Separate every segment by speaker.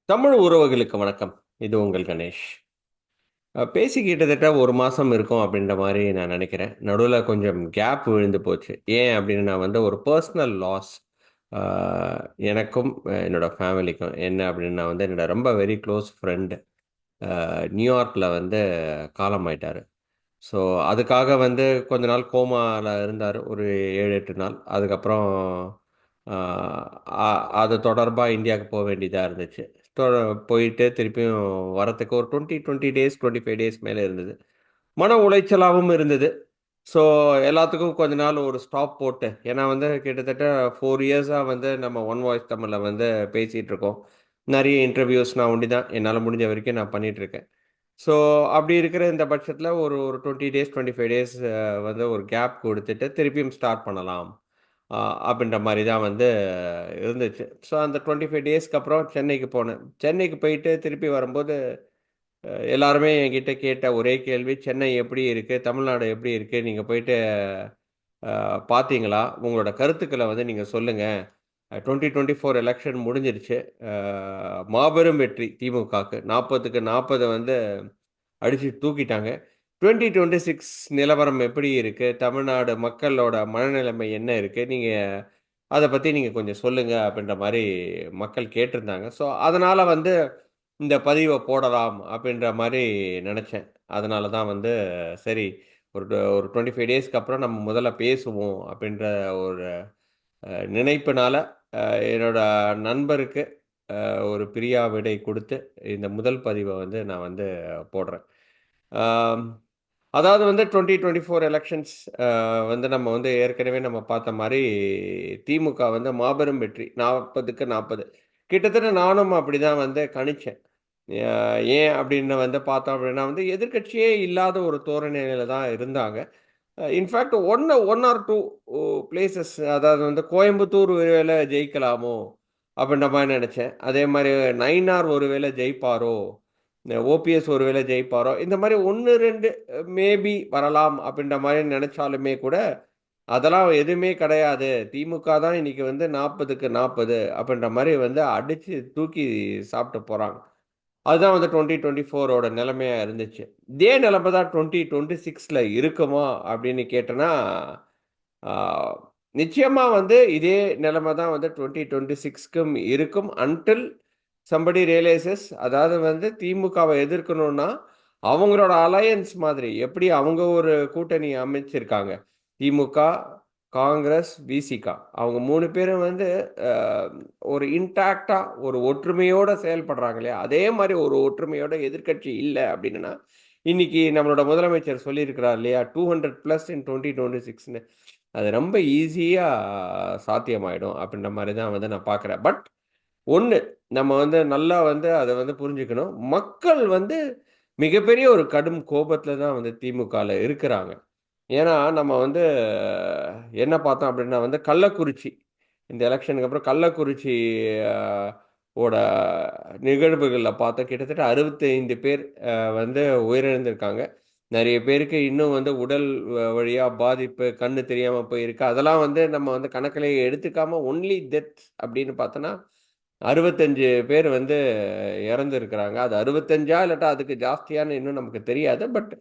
Speaker 1: தமிழ் உறவுகளுக்கு வணக்கம். இது உங்கள் கணேஷ். பேசி கிட்டத்தட்ட 1 மாசம் இருக்கும் அப்படின்ற மாரி நான் நெனைக்கிறேன். நடுவுல கொஞ்சம் கேப் விழுந்து போச்சு. ஏன் அப்படின்னு நான் வந்து ஒரு பெர்சனல் லாஸ் அ எனக்கும் என்னோட ஃபேமிலிக்கும். என்ன அப்படின்னு நான் வந்து என்னோட ரொம்ப வெரி க்ளோஸ் ஃப்ரெண்ட் நியூயார்க்ல வந்து காலமாயிட்டாரு. ஸோ, அதுக்காக வந்து கொஞ்ச நாள் கோமால இருந்தாரு. ஒரு 7, 8 நாள். அதுக்கப்புறம் ஆ அ அது தொடர்பா இந்தியாவுக்கு வேண்டியதா இருந்துச்சு. தொ போயிட்டு திருப்பியும் வரத்துக்கு ஒரு 20 டேஸ், 25 டேஸ் மேல இருந்தது. மன உளைச்சலாவும் இருந்தது. ஸோ, எல்லாத்துக்கும் கொஞ்ச நாள் ஒரு ஸ்டாப் போட்டு ஏன்னா வந்து கிட்டத்தட்ட 4 இயர்ஸா வந்து நம்ம ஒன் வாய்ஸ் தமிழ்ல வந்து பேசிட்டு இருக்கோம். நெறைய இன்டர்வியூஸ் நான் ஒண்டி தான் என்னால முடிஞ்ச வரைக்கும் நான் பண்ணிட்டுருக்கேன். ஸோ, அப்படி இருக்கிற இந்த பட்சத்தில ஒரு ஒரு 20 டேஸ், 25 டேஸ் வந்து ஒரு கேப் குடுத்துட்டு திருப்பியும் ஸ்டார்ட் பண்ணலாம். அ அப்படின்ற மாரி தான் வந்து இருந்துச்சு. ஸோ, அந்த 25 டேஸ்க்கு அப்புறம் சென்னைக்கு போனேன். சென்னைக்கு போயிட்டு திருப்பி வரும்போது எல்லாருமே என்கிட்ட கேட்ட ஒரே கேள்வி, "சென்னை எப்படி இருக்கு? தமிழ்நாடு எப்படி இருக்கு? நீங்க போயிட்டு பார்த்தீங்களா? உங்களோட கருத்துக்கள வந்து நீங்க சொல்லுங்க. 2024 எலக்ஷன் முடிஞ்சிருச்சு. அ மாபெரும் வெற்றி திமுகக்கு. 40க்கு 40 வந்து அடிச்சு தூக்கிட்டாங்க. 2026 நிலவரம் எப்படி இருக்கு? தமிழ்நாடு மக்களோட மனநிலைமை என்ன இருக்கு? அத பத்தி நீங்க கொஞ்சம் சொல்லுங்க அப்படின்ற மாரி மக்கள் கேட்டிருந்தாங்க. ஸோ, அதனால வந்து இந்த பதிவ போடலாம் அப்படின்ற மாரி நெனச்சேன். அதனால தான் வந்து சரி ஒரு 25 டேஸ்க்கு அப்புறம் நம்ம முதல்ல பேசுவோம் அப்படின்ற ஒரு நினைப்பினால என்னோட நண்பருக்கு ஒரு பிரியா விடை குடுத்து இந்த முதல் பதிவ வந்து நான் வந்து போடுறேன். ஆம். அதாவது வந்து 2024 எலக்ஷன்ஸ் வந்து நம்ம வந்து ஏற்கனவே நம்ம பார்த்த மாரி திமுக வந்து மாபெரும் வெற்றி. 40க்கு 40. கிட்டத்தட்ட நானும் அப்படிதான் வந்து கணிச்சேன். அ ஏன் அப்படின்னு வந்து பார்த்தோம் அப்படின்னா வந்து எதிர்க்கட்சியே இல்லாத ஒரு தோரணையில தான் இருந்தாங்க. இன்ஃபாக்ட் 1 ஆர் 2 பிளேஸஸ் அதாவது வந்து கோயம்புத்தூர் ஒருவேளை ஜெயிக்கலாமோ! அப்பிடின்ற மாரி நெனச்சேன். அதே மாரி நயினார் ஒருவேளை ஜெயிப்பாரோ! ஓபிஎஸ் ஒருவேளை ஜெயிப்பாரோ! இந்த மாரி 1, 2 மேபி வரலாம் அப்பிடின்ற மாரி நெனச்சாலுமே கூட, அதெல்லாம் எதுவுமே கிடையாது. திமுக தான் இன்னக்கி வந்து 40க்கு 40 அப்பிடின்ற மாரி வந்து அடிச்சு தூக்கி சாப்ட்டு போறாங்க. அதுதான் வந்து 2024 நிலைமையா இருந்துச்சு. இதே நிலைமை தான் 2026ல இருக்குமா? அப்படின்னு கேட்டனா, ஆ நிச்சயமா வந்து இதே நிலைமை தான் வந்து 2026க்கும் இருக்கும். அன்டில் சம்படி ரியலைசஸ் அதாவது வந்து திமுகவ எதிர்க்கணும்னா, அவங்களோட அலையன்ஸ் மாதிரி எப்படி அவங்க ஒரு கூட்டணி அமைச்சிருக்காங்க. திமுக, காங்கிரஸ், விசிக. அவங்க 3 பேரும் வந்து அ ஒரு இன்டாக்ட்டா ஒரு ஒற்றுமையோட செயல்படுறாங்க இல்லையா? அதே மாரி ஒரு ஒற்றுமையோட எதிர்க்கட்சி இல்ல அப்டின்னா, இன்னைக்கு நம்மளோட முதலமைச்சர் சொல்லியிருக்கிறார் இல்லையா? 200 பிளஸ் இன் 2026ன்னு. அது ரொம்ப ஈஸியா சாத்தியமாயிடும் அப்டின்ற மாரி தான் வந்து நான் பார்க்குறேன். பட் ஒண்ணு நம்ம வந்து நல்லா வந்து அத வந்து புரிஞ்சுக்கணும். மக்கள் வந்து மிகப்பெரிய ஒரு கடும் கோபத்துல தான் வந்து திமுகல இருக்கிறாங்க. ஏன்னா, நம்ம வந்து என்ன பார்த்தோம் அப்டின்னா வந்து கள்ளக்குறிச்சி இந்த எலக்ஷனுக்கு அப்புறம் கள்ளக்குறிச்சி அ ஓட நிகழ்வுகள்ல பார்த்தோம். கிட்டத்தட்ட 65 பேர் வந்து உயிரிழந்திருக்காங்க. நெறைய பேருக்கு இன்னும் வந்து உடல் வழியா பாதிப்பு, கண்ணு தெரியாம போயிருக்கு. அதெல்லாம் வந்து நம்ம வந்து கணக்கிலே எடுத்துக்காம ஒன்லி டெத்ஸ் அப்படின்னு பார்த்தோன்னா, 65 பேர் வந்து இறந்திருக்கிறாங்க. அது 65ஆ இல்லாட்டா அதுக்கு ஜாஸ்தியான்னு இன்னும் நமக்கு தெரியாது. பட்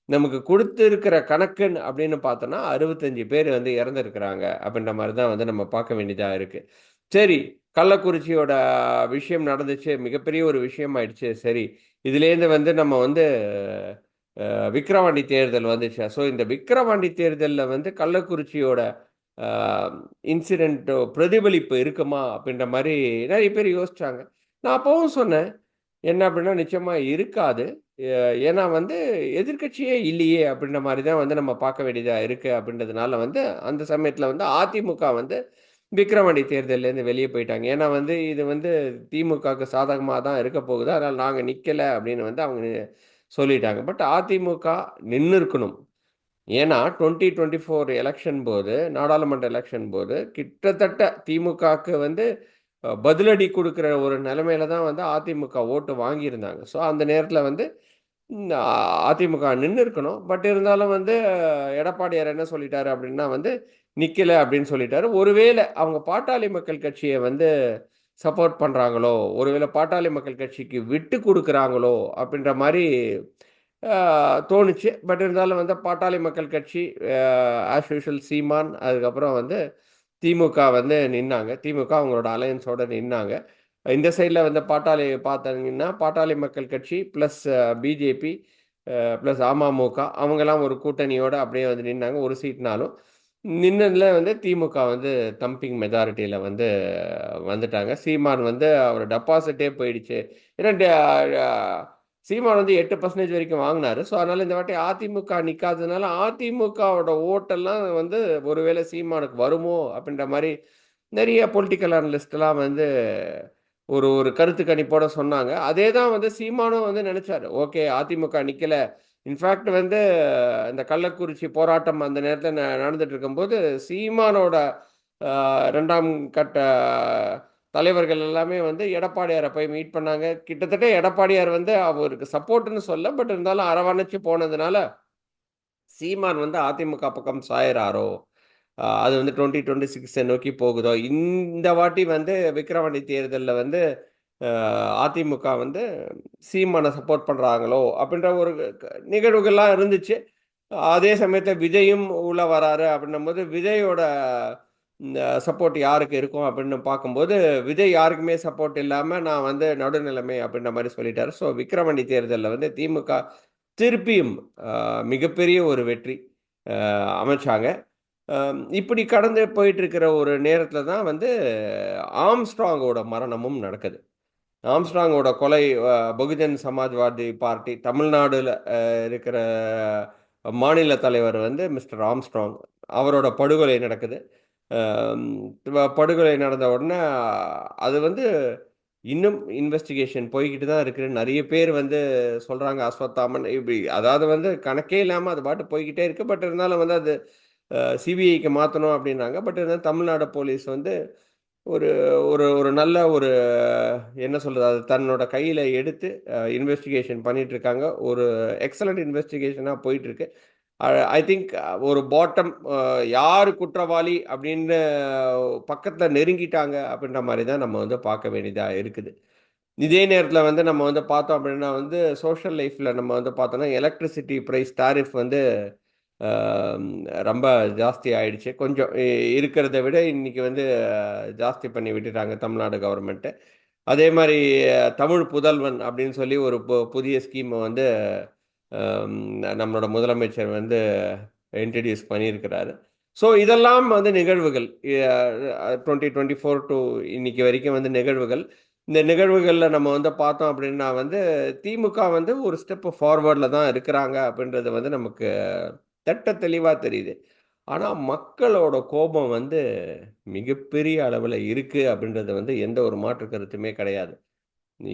Speaker 1: நமக்கு குடுத்திருக்கிற கணக்குன்னு அப்படின்னு பார்த்தோன்னா, 65 பேர் வந்து இறந்திருக்கிறாங்க. அப்படின்ற மாரி தான் வந்து நம்ம பார்க்க வேண்டியதா இருக்கு. சரி, கள்ளக்குறிச்சியோட விஷயம் நடந்துச்சு. மிகப்பெரிய ஒரு விஷயம் ஆயிடுச்சு. சரி, இதுலேருந்து வந்து நம்ம வந்து விக்கிரவாண்டி தேர்தல் வந்துச்சு. ஸோ, இந்த விக்கிரவாண்டி தேர்தல்ல வந்து கள்ளக்குறிச்சியோட அ இன்சிடென்ட் பிரதிபலிப்பு இருக்குமா? அப்படின்ற மாரி நெறைய பேர் யோசிச்சாங்க. நான் அப்பவும் சொன்னேன். என்ன அப்படின்னா, நிச்சயமா இருக்காது. ஏன்னா வந்து எதிர்க்கட்சியே இல்லையே அப்படின்ற மாரி தான் வந்து நம்ம பார்க்க வேண்டியதா இருக்கு அப்படின்றதுனால வந்து, அந்த சமயத்தில வந்து அதிமுக வந்து விக்கிரவாண்டி தேர்தல்லேருந்து வெளிய போயிட்டாங்க. ஏன்னா வந்து இது வந்து திமுகவுக்கு சாதகமா தான் இருக்க போகுது. அதனால நாங்க நிக்கல அப்படின்னு வந்து அவங்க சொல்லிட்டாங்க. பட் அதிமுக நின்னு இருக்கணும். ஏன்னா 2024 எலக்ஷன் போது, நாடாளுமன்ற எலக்ஷன் போது கிட்டத்தட்ட திமுகவுக்கு வந்து பதிலடி குடுக்குற ஒரு நிலைமையில தான் வந்து அதிமுக ஓட்டு வாங்கியிருந்தாங்க. ஸோ அந்த நேரத்தில வந்து ம் அ அதிமுக நின்னு இருக்கணும். பட் இருந்தாலும் வந்து எடப்பாடியார் என்ன சொல்லிட்டாரு அப்டின்னா வந்து, நிக்கல அப்டின்னு சொல்லிட்டாரு. ஒருவேள அவங்க பாட்டாளி மக்கள் கட்சிய வந்து சப்போர்ட் பண்ணுறாங்களோ, ஒருவேளை பாட்டாளி மக்கள் கட்சிக்கு விட்டு கொடுக்குறாங்களோ அப்படின்ற மாதிரி தோணுச்சு. பட் இருந்தாலும் வந்து பாட்டாளி மக்கள் கட்சி ஆஸ் யூஷுவல் சீமான், அதுக்கப்புறம் வந்து திமுக வந்து நின்னாங்க. திமுக அவங்களோட அலையன்ஸோட நின்னாங்க. இந்த சைடில் வந்து பாட்டாளி பார்த்தீங்கன்னா பாட்டாளி மக்கள் கட்சி ப்ளஸ் பிஜேபி ப்ளஸ் அமமுக அவங்கெல்லாம் ஒரு கூட்டணியோடு அப்படியே வந்து நின்னாங்க. ஒரு சீட்னாலும் நின்னதில் வந்து திமுக வந்து தம்பிங் மெஜாரிட்டியில் வந்து வந்துட்டாங்க. சீமான் வந்து அவர் டெபாசிட்டே போயிடுச்சு. ஏன்னா சீமான் வந்து 8% வரைக்கும் வாங்கினாரு. ஸோ அதனால இந்த வாட்டி அதிமுக நிற்காததுனால அதிமுகவோட ஓட்டெல்லாம் வந்து ஒருவேளை சீமானுக்கு வருமோ அப்படின்ற மாதிரி நிறைய பொலிட்டிக்கல் அனலிஸ்ட்லாம் வந்து ஒரு ஒரு கருத்து கணிப்போட சொன்னாங்க. அதே தான் வந்து சீமானும் வந்து நினைச்சாரு. ஓகே, அதிமுக நிக்கல. இன்ஃபாக்ட் வந்து இந்த கள்ளக்குறிச்சி போராட்டம் அந்த நேரத்துல நடந்துட்டு இருக்கும்போது, சீமானோட 2ஆம் கட்ட தலைவர்கள் எல்லாமே வந்து எடப்பாடியார போய் மீட் பண்ணாங்க. கிட்டத்தட்ட எடப்பாடியார் வந்து அவருக்கு சப்போர்ட்ன்னு சொல்ல. பட் இருந்தாலும் அரவணைச்சு போனதுனால, சீமான் வந்து அதிமுக பக்கம் சாயறாரோ! அது வந்து 2026 நோக்கி போகுதோ! இந்த வாட்டி வந்து விக்கிரவாண்டி தேர்தல்ல வந்து அ அதிமுக வந்து சீமான சப்போர்ட் பண்றாங்களோ! அப்பிடின்ற ஒரு நிகழ்வுகள்லாம் இருந்துச்சு. அதே சமயத்தில விஜயும் உள்ள வராரு அப்பிடின்னும்போது, விஜயோட இந்த சப்போர்ட் யாருக்கு இருக்கும் அப்பிடின்னு பார்க்கும்போது, விஜய் யாருக்குமே சப்போர்ட் இல்லாம நான் வந்து நடுநிலைமை அப்பிடின்றமாரி சொல்லிட்டாரு. ஸோ, விக்கிரவாண்டி தேர்தல்ல வந்து திமுக திருப்பியும் மிகப்பெரிய ஒரு வெற்றி அமைச்சாங்க. இப்படி கடந்து போயிட்டுருக்கிற ஒரு நேரத்தில தான் வந்து ஆம்ஸ்ட்ராங்கோட மரணமும் நடக்குது. ஆம்ஸ்ட்ராங்கோட கொலை பகுஜன் சமாஜ்வாதி பார்ட்டி தமிழ்நாடுல இருக்கிற மாநில தலைவர் வந்து மிஸ்டர் ஆம்ஸ்ட்ராங். அவரோட படுகொலை நடக்குது. அம் படுகொலை நடந்த உடனே அது வந்து இன்னும் இன்வெஸ்டிகேஷன் போய்க்கிட்டு தான் இருக்கு. நெறைய பேர் வந்து சொல்றாங்க அஸ்வத்தாமன் இப்படி அதாவது வந்து கணக்கே இல்லாம அது பாட்டுக்கு போய்க்கிட்டே இருக்கு. பட் இருந்தாலும் வந்து அது சிபிஐக்கு மாத்தணும் அப்படின்னாங்க. பட் இருந்தாலும் தமிழ்நாடு போலீஸ் வந்து ஒரு ஒரு ஒரு நல்ல ஒரு என்ன சொல்றது? அது தன்னோட கையில எடுத்து இன்வெஸ்டிகேஷன் பண்ணிட்டு இருக்காங்க. ஒரு எக்ஸலன்ட் இன்வெஸ்டிகேஷனா போயிட்டு இருக்கு. அ ஐ திங்க் ஒரு பாட்டம் யாரு குற்றவாளி அப்படின்னு பக்கத்துல நெருங்கிட்டாங்க அப்படின்ற மாரி தான் நம்ம வந்து பார்க்க வேண்டியதா இருக்குது. இதே நேரத்தில வந்து நம்ம வந்து பார்த்தோம் அப்படின்னா வந்து சோஷியல் லைஃப்ல நம்ம வந்து பார்த்தோம்னா, எலக்ட்ரிசிட்டி பிரைஸ் டாரிஃப் வந்து அ ரொம்ப ஜாஸ்தி ஆயிடுச்சு. கொஞ்சம் இருக்கிறத விட இன்னைக்கு வந்து ஜாஸ்தி பண்ணி விட்டுட்டாங்க தமிழ்நாடு கவர்மெண்ட். அதே மாரி தமிழ் புதல்வன் அப்படின்னு சொல்லி ஒரு புதிய ஸ்கீம வந்து அம் நம்மளோட முதலமைச்சர் வந்து இன்ட்ரோடியூஸ் பண்ணியிருக்கிறாரு. ஸோ இதெல்லாம் வந்து நிகழ்வுகள். 2024 டூ இன்னைக்கு வரைக்கும் வந்து நிகழ்வுகள். இந்த நிகழ்வுகள்ல நம்ம வந்து பார்த்தோம் அப்படின்னா வந்து, திமுக வந்து ஒரு ஸ்டெப் ஃபார்வர்ட்ல தான் இருக்கிறாங்க அப்படின்றது வந்து நமக்கு தெளிவா தெரியுது. ஆனா மக்களோட கோபம் வந்து மிகப்பெரிய அளவுல இருக்கு அப்படின்றது வந்து எந்த ஒரு மாற்று கருத்துமே கிடையாது.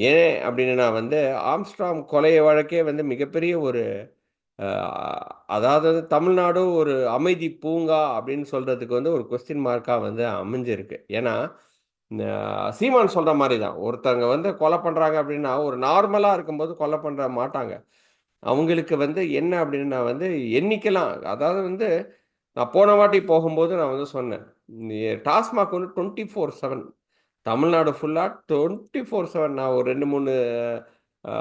Speaker 1: ஏன் அப்படின்னா வந்து ஆம்ஸ்ட்ராங் கொலை வழக்கே வந்து மிகப்பெரிய ஒரு அ அதாவது தமிழ்நாடு ஒரு அமைதி பூங்கா அப்படின்னு சொல்றதுக்கு வந்து ஒரு கொஸ்டின் மார்க்கா வந்து அமைஞ்சிருக்கு. ஏன்னா, இந்த சீமான் சொல்ற மாரி தான். ஒருத்தங்க வந்து கொலை பண்றாங்க அப்படின்னா, ஒரு நார்மலா இருக்கும்போது கொலை பண்ற மாட்டாங்க. அவங்களுக்கு வந்து என்ன அப்படின்னா வந்து எண்ணிக்கலாம். அதாவது வந்து நான் போன வாட்டி போகும்போது நான் வந்து சொன்னேன். டாஸ்மாக் வந்து 24/7 தமிழ்நாடு ஃபுல்லா 24/7 நான் ஒரு 2, 3 அ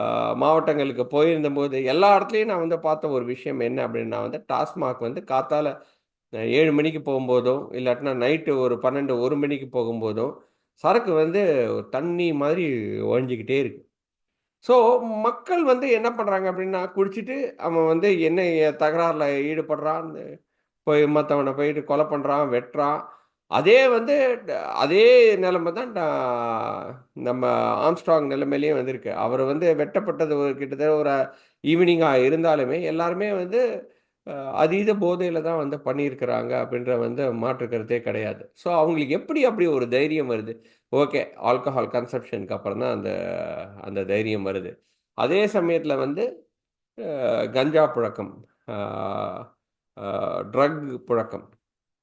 Speaker 1: மாவட்டங்களுக்கு போயிருந்தம்போது, எல்லா இடத்துலயும் நான் வந்து பார்த்த ஒரு விஷயம் என்ன அப்படின்னா வந்து, டாஸ்மாக் வந்து காத்தால 7 மணிக்கு போகும்போதோ, இல்லாட்டினா நைட்டு ஒரு 12, 1 மணிக்கு போகும்போதோ, சரக்கு வந்து தண்ணி மாதிரி வழிஞ்சுக்கிட்டே இருக்கு. ஸோ, மக்கள் வந்து என்ன பண்றாங்க அப்படின்னா, குடிச்சிட்டு அவன் வந்து என்ன தகராறுல ஈடுபடுறான், போய் மத்தவன போயிட்டு கொலை பண்றான், வெட்டுறான். அதே வந்து ட அதே நிலைமை தான் நம்ம ஆம்ஸ்ட்ராங் நிலைமையிலயும் வந்திருக்கு. அவரு வந்து வெட்டப்பட்டது ஒரு கிட்டத்தட்ட ஒரு ஈவினிங்கா இருந்தாலுமே, எல்லாருமே வந்து அ அதீத போதையில தான் வந்து பண்ணியிருக்கிறாங்க அப்படின்ற வந்து மாற்று கருத்தே கிடையாது. ஸோ, அவங்களுக்கு எப்படி அப்படி ஒரு தைரியம் வருது? ஓகே, ஆல்கஹால் கன்சம்ப்ஷனுக்கு அப்புறம் தான் அந்த அந்த தைரியம் வருது. அதே சமயத்தில வந்து கஞ்சா புழக்கம், ஆ ஆ ட்ரக் புழக்கம்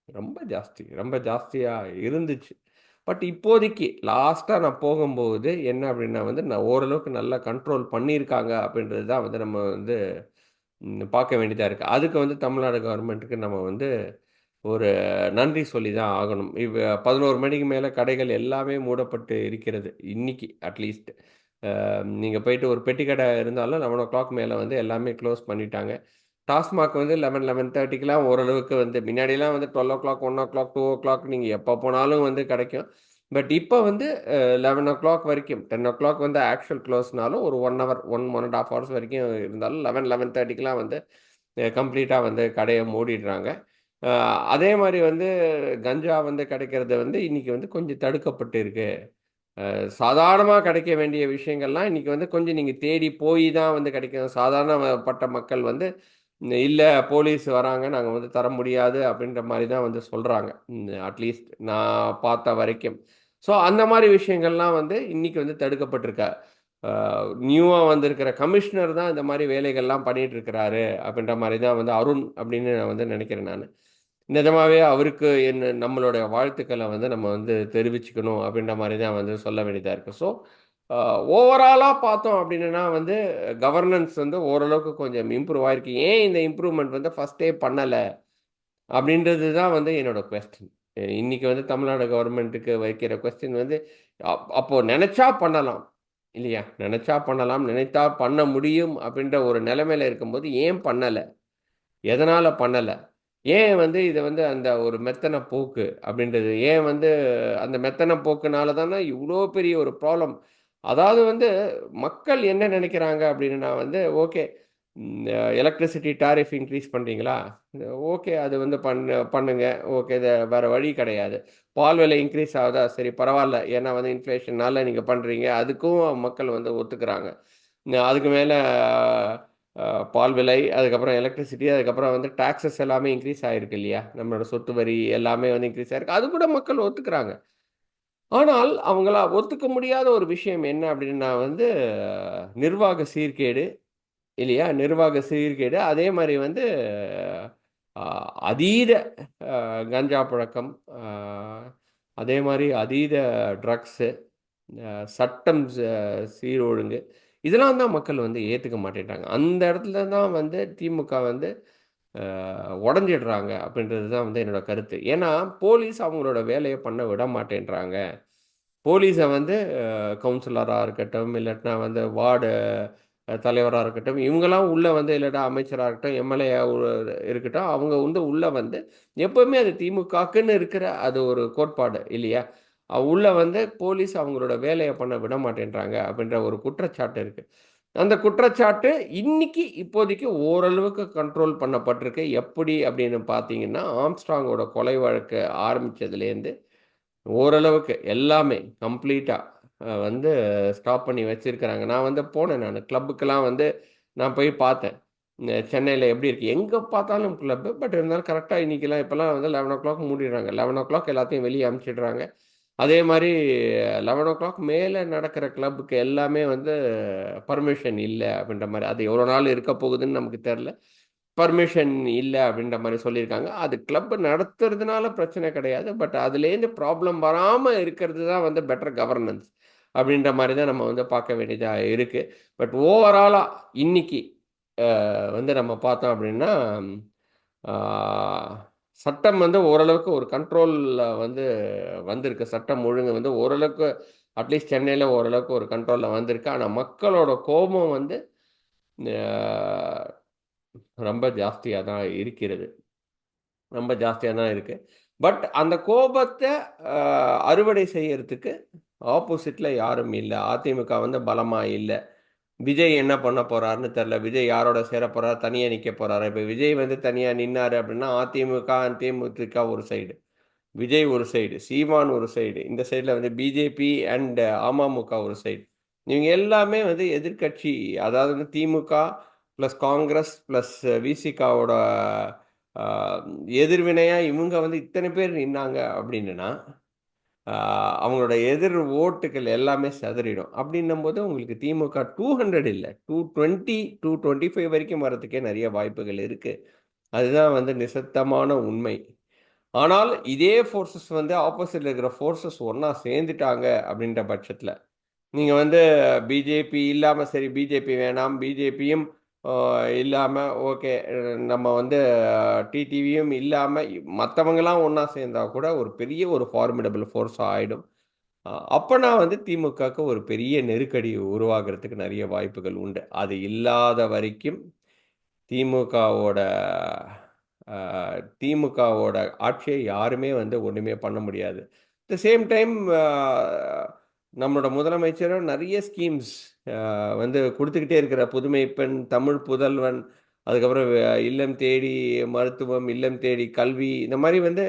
Speaker 1: ரொம்ப ஜாஸ்தி. ரொம்ப ஜாஸ்தியா இருந்துச்சு. பட் இப்போதைக்கு லாஸ்ட்டா நான் போகும்போது என்ன அப்டின்னா வந்து, நான் ஓரளவுக்கு நல்லா கண்ட்ரோல் பண்ணியிருக்காங்க அப்டின்றது தான் வந்து நம்ம வந்து பார்க்க வேண்டியதா இருக்கு. அதுக்கு வந்து தமிழ்நாடு கவர்மெண்ட்டுக்கு நம்ம வந்து ஒரு நன்றி சொல்லி தான் ஆகணும். 11 மணிக்கு மேல கடைகள் எல்லாமே மூடப்பட்டு இருக்கிறது. இன்னைக்கு அட்லீஸ்ட். நீங்க போயிட்டு ஒரு பெட்டி கடை இருந்தாலும் 11:00 மேல வந்து எல்லாமே க்ளோஸ் பண்ணிட்டாங்க. டாஸ்மாக் வந்து 11, 11:30க்குலாம் ஓரளவுக்கு வந்து முன்னாடிலாம் வந்து 12:00, 1:00, 2:00 நீங்க எப்ப போனாலும் வந்து கிடைக்கும். பட் இப்ப வந்து 11:00 வரைக்கும் 10:00 வந்து ஆக்சுவல் க்ளோஸ்னாலும் ஒரு 1 ஹவர் 1 1/2 ஹவர்ஸ் வரைக்கும் இருந்தாலும் 11, 11:30க்குலாம் வந்து கம்ப்ளீட்டா வந்து கடைய மூடிடுறாங்க. அ அதே மாரி வந்து கஞ்சா வந்து கிடைக்கிறது வந்து இன்னைக்கு வந்து கொஞ்சம் தடுக்கப்பட்டு இருக்கு. சாதாரணமா கிடைக்க வேண்டிய விஷயங்கள்லாம் இன்னைக்கு வந்து கொஞ்சம் நீங்க தேடி போய் தான் வந்து கிடைக்கும். சாதாரணப்பட்ட மக்கள் வந்து இல்ல போலீஸ் வராங்க, நாங்க வந்து தர முடியாது அப்படின்ற மாரி தான் வந்து சொல்றாங்க. அட்லீஸ்ட் நான் பார்த்த வரைக்கும். ஸோ அந்த மாரி விஷயங்கள்லாம் வந்து இன்னைக்கு வந்து தடுக்கப்பட்டிருக்கா. அ நியூவா வந்திருக்கிற கமிஷனர் தான் இந்த மாரி வேலைகள்லாம் பண்ணிட்டு இருக்கிறாரு அப்படின்ற மாரி தான் வந்து அருண் அப்படின்னு நான் வந்து நினைக்கிறேன் நானு. நிஜமாவே அவருக்கு நம்மளுடைய வாழ்த்துக்கள வந்து நம்ம வந்து தெரிவிச்சுக்கணும் அப்படின்ற மாரி தான் வந்து சொல்ல வேண்டியதா இருக்கு. ஸோ, அ ஓவராலா பார்த்தோம் அப்படின்னா வந்து கவர்னன்ஸ் வந்து ஓரளவுக்கு கொஞ்சம் இம்ப்ரூவ் ஆயிருக்கு. ஏன் இந்த இம்ப்ரூவ்மென்ட் வந்து ஃபர்ஸ்ட்டே பண்ணல? அப்படின்றது தான் வந்து என்னோட கொஸ்டின். இன்னைக்கு வந்து தமிழ்நாடு கவர்மெண்ட்டுக்கு வைக்கிற கொஸ்டின் வந்து அப்போ நெனச்சா பண்ணலாம். இல்லையா? நெனச்சா பண்ணலாம், நினைத்தா பண்ண முடியும் அப்படின்ற ஒரு நிலைமையில இருக்கும்போது ஏன் பண்ணல? எதனால பண்ணல? ஏன் வந்து இத வந்து அந்த ஒரு மெத்தன போக்கு அப்படின்றது, ஏன் வந்து அந்த மெத்தன போக்குனால தானே இவ்ளோ பெரிய ஒரு ப்ராப்ளம். அதாவது வந்து மக்கள் என்ன நெனைக்கிறாங்க அப்படின்னா வந்து, ஓகே இந்த எலக்ட்ரிசிட்டி டாரிஃப் இன்க்ரீஸ் பண்றீங்களா? ஓகே அது வந்து பண்ணுங்க. ஓகே வேற வழி கிடையாது. பால் விலை இன்க்ரீஸ் ஆகுதா? சரி பரவால்ல. ஏன்னா வந்து இன்ஃப்ளேஷன்னால நீங்க பண்றீங்க. அதுக்கும் மக்கள் வந்து ஒத்துக்கிறாங்க. அதுக்கு மேல அ பால் விலை, அதுக்கப்புறம் எலக்ட்ரிசிட்டி, அதுக்கப்புறம் வந்து டாக்ஸஸ் எல்லாமே இன்க்ரீஸ் ஆயிருக்கு இல்லையா? நம்மளோட சொத்து வரி எல்லாமே வந்து இன்க்ரீஸ் ஆயிருக்கு. அது கூட மக்கள் ஒத்துக்கிறாங்க. ஆனால் அவங்கள ஒத்துக்க முடியாத ஒரு விஷயம் என்ன அப்படின்னா வந்து நிர்வாக சீர்கேடு இல்லையா? நிர்வாக சீர்கேடு. அதே மாரி வந்து அ அதீத கஞ்சா புழக்கம், அ அதே மாரி அதீத ட்ரக்ஸு, சட்டம் சீரொழுங்கு, இதெல்லாம் தான் மக்கள் வந்து ஏத்துக்க மாட்டேன்றாங்க. அந்த இடத்துல தான் வந்து திமுக வந்து உடைஞ்சிடுறாங்க அப்படின்றது தான் வந்து என்னோட கருத்து. ஏன்னா, போலீஸ் அவங்களோட வேலைய பண்ண விட மாட்டேன்றாங்க. போலீஸ வந்து கவுன்சிலரா இருக்கட்டும், இல்லாட்டினா வந்து வார்டு தலைவரா இருக்கட்டும், இவங்கலாம் உள்ள வந்து இல்லாட்டா அமைச்சரா இருக்கட்டும், எம்எல்ஏ இருக்கட்டும், அவங்க வந்து உள்ள வந்து எப்பவுமே அது திமுகக்குன்னு இருக்கிற அது ஒரு கோட்பாடு இல்லையா? உள்ள வந்து போலீஸ் அவங்களோட வேலைய பண்ண விட மாட்டேன்றாங்க அப்படின்ற ஒரு குற்றச்சாட்டு இருக்கு. அந்த குற்றச்சாட்டு இன்னைக்கு இப்போதைக்கு ஓரளவுக்கு கண்ட்ரோல் பண்ணப்பட்டிருக்கு. எப்படி அப்படின்னு பார்த்தீங்கன்னா, ஆம்ஸ்ட்ராங்கோட கொலை வழக்கு ஆரம்பிச்சதுலேருந்து ஓரளவுக்கு எல்லாமே கம்ப்ளீட்டா வந்து ஸ்டாப் பண்ணி வச்சிருக்கிறாங்க. நான் வந்து போனேன் நானு. கிளப்புக்கெல்லாம் வந்து நான் போய் பார்த்தேன். சென்னையில எப்படி இருக்கு? எங்க பார்த்தாலும் கிளப்பு. பட் இருந்தாலும் கரெக்ட்டா இன்னைக்கெல்லாம் இப்பலாம் வந்து 11:00 மூடிடுறாங்க. 11:00 எல்லாத்தையும் வெளிய அனுப்பிச்சிடுறாங்க. அதே மாரி 11:00 மேல நடக்கிற கிளப்புக்கு எல்லாமே வந்து பர்மிஷன் இல்ல அப்படின்ற மாரி. அது எவ்வளோ நாள் இருக்க போகுதுன்னு நமக்கு தெர்ல. பர்மிஷன் இல்ல அப்படின்ற மாரி சொல்லியிருக்காங்க. அது கிளப் நடத்துறதுனால பிரச்சனை கிடையாது. பட் அதுலேருந்து ப்ராப்ளம் வராம இருக்கிறது தான் வந்து பெட்டர் கவர்னன்ஸ். அப்படின்ற மாரி தான் நம்ம வந்து பார்க்க வேண்டியதா இருக்கு. பட் ஓவராலா இன்னைக்கு வந்து நம்ம பார்த்தோம் அப்படின்னா, ஆ சட்டம் வந்து ஓரளவுக்கு ஒரு கண்ட்ரோல்ல வந்து வந்திருக்கு. சட்டம் ஒழுங்கு வந்து ஓரளவுக்கு அட்லீஸ்ட் சென்னையில ஓரளவுக்கு ஒரு கண்ட்ரோல்ல வந்திருக்கு. ஆனா மக்களோட கோபம் வந்து அ ரொம்ப ஜாஸ்தியா தான் இருக்கிறது. ரொம்ப ஜாஸ்தியா தான் இருக்கு. பட் அந்த கோபத்த அ அறுவடை செய்யறதுக்கு ஆப்போசிட்ல யாரும் இல்ல. அதிமுக வந்து பலமா இல்ல. விஜய் என்ன பண்ண போறாருன்னு தெரியல. விஜய் யாரோட சேர போறார்? தனியா நிக்க போறாரா? இப்ப விஜய் வந்து தனியா நின்னாரு அப்படின்னா, அதிமுக, தேமுதிக ஒரு சைடு. விஜய் ஒரு சைடு, சீமான் ஒரு சைடு. இந்த சைடுல வந்து பிஜேபி அண்ட் அமமுக ஒரு சைடு. இவங்க எல்லாமே வந்து எதிர்க்கட்சி. அதாவது வந்து திமுக பிளஸ் காங்கிரஸ் பிளஸ் விசிகாவோட அ எதிர்வினையா இவங்க வந்து இத்தன பேர் நின்னாங்க அப்படின்னுனா, அ அவங்களோட எதிர் ஓட்டுகள் எல்லாமே சிதறிடும். அப்படின்னும்போது உங்களுக்கு திமுக 200 இல்ல. 220, 225 வரைக்கும் வரதுக்கே நெறைய வாய்ப்புகள் இருக்கு. அதுதான் வந்து நிசப்தமான உண்மை. ஆனால் இதே ஃபோர்ஸஸ் வந்து ஆப்போசிட்ல இருக்கிற ஃபோர்ஸஸ் ஒண்ணா சேர்ந்துட்டாங்க அப்படின்ற பட்சத்தில, நீங்க வந்து பிஜேபி இல்லாம சரி பிஜேபி வேணாம், பிஜேபியும் இல்லாம ஓகே நம்ம வந்து டிடிவியும் இல்லாம மத்தவங்கலாம் ஒண்ணா சேர்ந்தா கூட ஒரு பெரிய ஒரு ஃபார்மிடபிள் ஃபோர்ஸா ஆயிடும். அப்ப நான் வந்து திமுகவுக்கு ஒரு பெரிய நெருக்கடி உருவாகுறதுக்கு நெறைய வாய்ப்புகள் உண்டு. அது இல்லாத வரைக்கும் திமுகவோட அ திமுகவோட ஆட்சிய யாருமே வந்து ஒண்ணுமே பண்ண முடியாது. த சேம் டைம் அ நம்மளோட முதலமைச்சரும் நெறைய ஸ்கீம்ஸ் வந்து குடுத்துக்கிட்டே இருக்கிற புதுமை பெண், தமிழ் புதல்வன், அதுக்கப்புறம் இல்லம் தேடி மருத்துவம், இல்லம் தேடி கல்வி, இந்த மாரி வந்து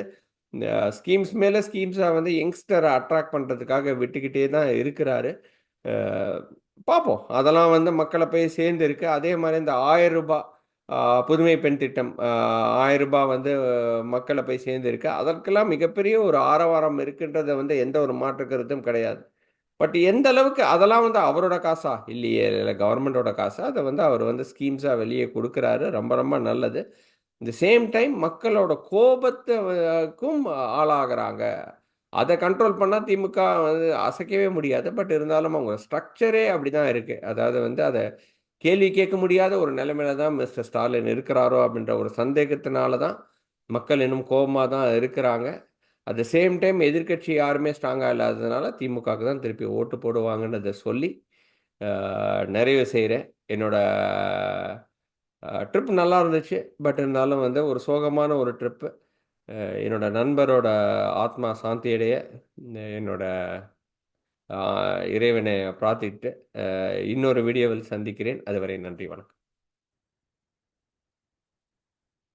Speaker 1: இந்த ஸ்கீம்ஸ் மேல ஸ்கீம்ஸா வந்து யங்ஸ்டர அட்ராக்ட் பண்றதுக்காக விட்டுக்கிட்டே தான் இருக்கிறாரு. அ பார்ப்போம். அதெல்லாம் வந்து மக்கள போய் சேர்ந்திருக்கு. அதே மாரி இந்த ரூ. 1000 அ புதுமை பெண் திட்டம். ரூ. 1000 வந்து மக்கள போய் சேர்ந்திருக்கு. அதற்கெல்லாம் மிகப்பெரிய ஒரு ஆரவாரம் இருக்குன்றத வந்து எந்த ஒரு மாற்று கருத்தும் கிடையாது. பட் எந்த அளவுக்கு அதெல்லாம் வந்து அவரோட காசா? இல்லையே! இல்ல கவர்மெண்டோட காசா? அத வந்து அவர் வந்து ஸ்கீம்ஸா வெளிய குடுக்குறாரு. ரொம்ப ரொம்ப நல்லது. இந்த சேம் டைம் மக்களோட கோபத்த க்கும் ஆளாகுறாங்க. அத கண்ட்ரோல் பண்ணா திமுக வந்து அசைக்கவே முடியாது. பட் இருந்தாலும் அவங்க ஸ்ட்ரக்சரே அப்படிதான் இருக்கு. அதாவது வந்து அத கேள்வி கேட்க முடியாத ஒரு நிலைமையில தான் மிஸ்டர் ஸ்டாலின் இருக்கிறாரோ அப்படின்ற ஒரு சந்தேகத்தினால தான் மக்கள் இன்னும் கோவமா தான் இருக்கிறாங்க. அட் த சேம் டைம் எதிர்க்கட்சி யாருமே ஸ்ட்ராங்கா இல்லாததுனால திமுகவுக்கு தான் திருப்பி ஓட்டு போடுவாங்கன்றத சொல்லி அ நிறைவு செய்றேன். என்னோட ட்ரிப் நல்லா இருந்துச்சு. பட் இருந்தாலும் வந்து ஒரு சோகமான ஒரு ட்ரிப்பு. என்னோட நண்பரோட ஆத்மா சாந்தி அடைய என்னோட இறைவனை பிரார்த்திட்டு இன்னொரு வீடியோவில் சந்திக்கிறேன். அதுவரை நன்றி, வணக்கம்.